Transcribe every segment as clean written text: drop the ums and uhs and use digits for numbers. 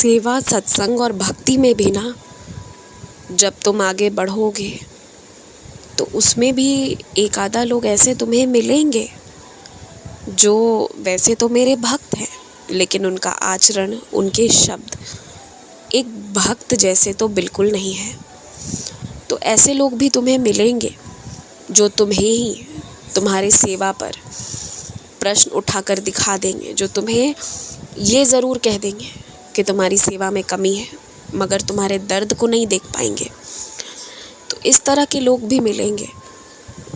सेवा, सत्संग और भक्ति में भी ना जब तुम आगे बढ़ोगे तो उसमें भी एक आधा लोग ऐसे तुम्हें मिलेंगे जो वैसे तो मेरे भक्त हैं, लेकिन उनका आचरण, उनके शब्द एक भक्त जैसे तो बिल्कुल नहीं है। तो ऐसे लोग भी तुम्हें मिलेंगे जो तुम्हें ही तुम्हारे सेवा पर प्रश्न उठाकर दिखा देंगे, जो तुम्हें ये ज़रूर कह देंगे कि तुम्हारी सेवा में कमी है, मगर तुम्हारे दर्द को नहीं देख पाएंगे। तो इस तरह के लोग भी मिलेंगे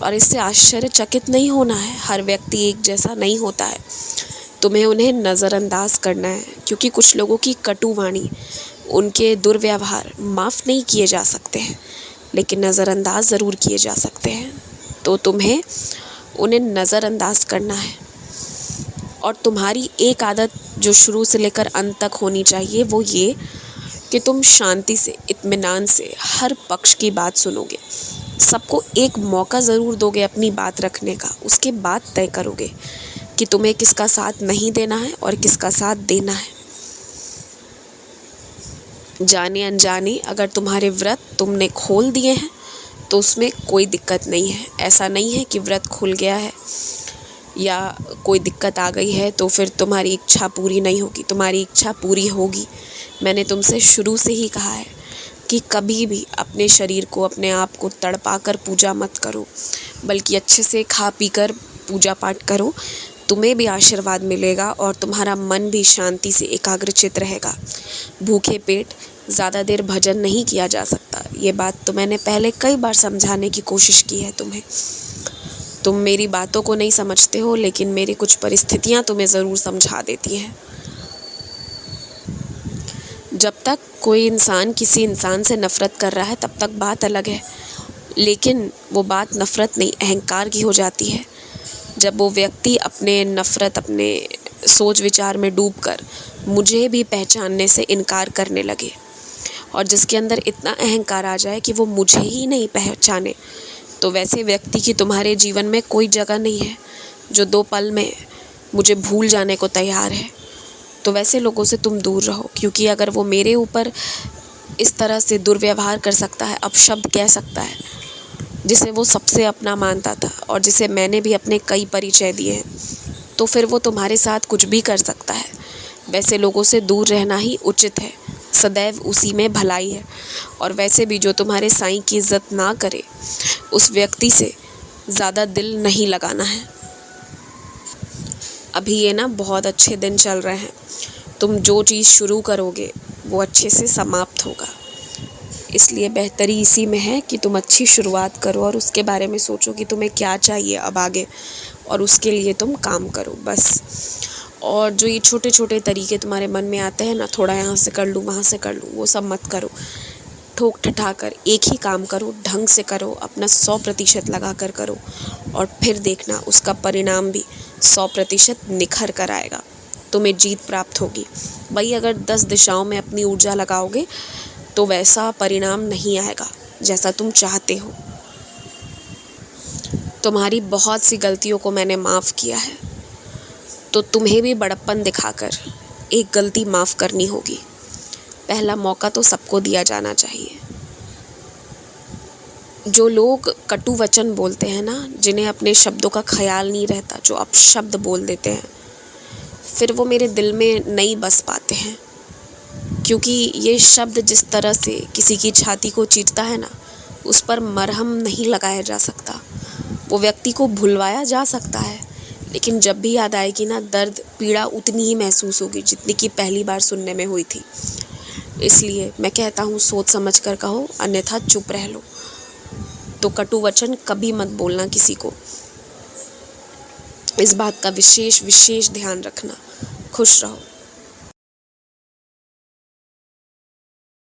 और इससे आश्चर्यचकित नहीं होना है। हर व्यक्ति एक जैसा नहीं होता है, तुम्हें उन्हें नज़रअंदाज करना है, क्योंकि कुछ लोगों की कटु वाणी, उनके दुर्व्यवहार माफ़ नहीं किए जा सकते हैं, लेकिन नज़रअंदाज ज़रूर किए जा सकते हैं। तो तुम्हें उन्हें नज़रअंदाज करना है। और तुम्हारी एक आदत जो शुरू से लेकर अंत तक होनी चाहिए वो ये कि तुम शांति से, इत्मीनान से हर पक्ष की बात सुनोगे, सबको एक मौका ज़रूर दोगे अपनी बात रखने का। उसके बाद तय करोगे कि तुम्हें किसका साथ नहीं देना है और किसका साथ देना है। जाने अनजाने अगर तुम्हारे व्रत तुमने खोल दिए हैं तो उसमें कोई दिक्कत नहीं है। ऐसा नहीं है कि व्रत खुल गया है या कोई दिक्कत आ गई है तो फिर तुम्हारी इच्छा पूरी नहीं होगी। तुम्हारी इच्छा पूरी होगी। मैंने तुमसे शुरू से ही कहा है कि कभी भी अपने शरीर को, अपने आप को तड़पा कर पूजा मत करो, बल्कि अच्छे से खा पी कर पूजा पाठ करो। तुम्हें भी आशीर्वाद मिलेगा और तुम्हारा मन भी शांति से एकाग्रचित रहेगा। भूखे पेट ज़्यादा देर भजन नहीं किया जा सकता। ये बात तो मैंने पहले कई बार समझाने की कोशिश की है तुम्हें। तुम मेरी बातों को नहीं समझते हो, लेकिन मेरी कुछ परिस्थितियाँ तुम्हें ज़रूर समझा देती हैं। जब तक कोई इंसान किसी इंसान से नफ़रत कर रहा है तब तक बात अलग है, लेकिन वो बात नफ़रत नहीं, अहंकार की हो जाती है। जब वो व्यक्ति अपने नफ़रत, अपने सोच विचार में डूबकर मुझे भी पहचानने से इनकार करने लगे और जिसके अंदर इतना अहंकार आ जाए कि वो मुझे ही नहीं पहचाने, तो वैसे व्यक्ति की तुम्हारे जीवन में कोई जगह नहीं है। जो 2 पल में मुझे भूल जाने को तैयार है, तो वैसे लोगों से तुम दूर रहो। क्योंकि अगर वो मेरे ऊपर इस तरह से दुर्व्यवहार कर सकता है, अपशब्द कह सकता है, जिसे वो सबसे अपना मानता था और जिसे मैंने भी अपने कई परिचय दिए हैं, तो फिर वो तुम्हारे साथ कुछ भी कर सकता है। वैसे लोगों से दूर रहना ही उचित है। सदैव उसी में भलाई है। और वैसे भी जो तुम्हारे साईं की इज़्ज़त ना करे, उस व्यक्ति से ज़्यादा दिल नहीं लगाना है। अभी ये ना बहुत अच्छे दिन चल रहे हैं। तुम जो चीज़ शुरू करोगे वो अच्छे से समाप्त होगा। इसलिए बेहतरी इसी में है कि तुम अच्छी शुरुआत करो और उसके बारे में सोचो कि तुम्हें क्या चाहिए अब आगे, और उसके लिए तुम काम करो बस। और जो ये छोटे छोटे तरीके तुम्हारे मन में आते हैं ना, थोड़ा यहाँ से कर लूँ, वहाँ से कर लूँ, वो सब मत करो। ठोक ठठा कर एक ही काम करो, ढंग से करो, अपना 100% लगा कर करो, और फिर देखना उसका परिणाम भी 100% निखर कर आएगा। तुम्हें जीत प्राप्त होगी। वही अगर 10 दिशाओं में अपनी ऊर्जा लगाओगे तो वैसा परिणाम नहीं आएगा जैसा तुम चाहते हो। तुम्हारी बहुत सी गलतियों को मैंने माफ़ किया है, तो तुम्हें भी बड़प्पन दिखाकर एक गलती माफ़ करनी होगी। पहला मौका तो सबको दिया जाना चाहिए। जो लोग कटु वचन बोलते हैं ना, जिन्हें अपने शब्दों का ख्याल नहीं रहता, जो अपशब्द बोल देते हैं, फिर वो मेरे दिल में नहीं बस पाते हैं। क्योंकि ये शब्द जिस तरह से किसी की छाती को चीरता है ना, उस पर मरहम नहीं लगाया जा सकता। वो व्यक्ति को भुलवाया जा सकता है, लेकिन जब भी याद आएगी ना, दर्द, पीड़ा उतनी ही महसूस होगी जितनी कि पहली बार सुनने में हुई थी। इसलिए मैं कहता हूँ, सोच समझ कर कहो, अन्यथा चुप रह लो। तो कटु वचन कभी मत बोलना किसी को। इस बात का विशेष ध्यान रखना। खुश रहो।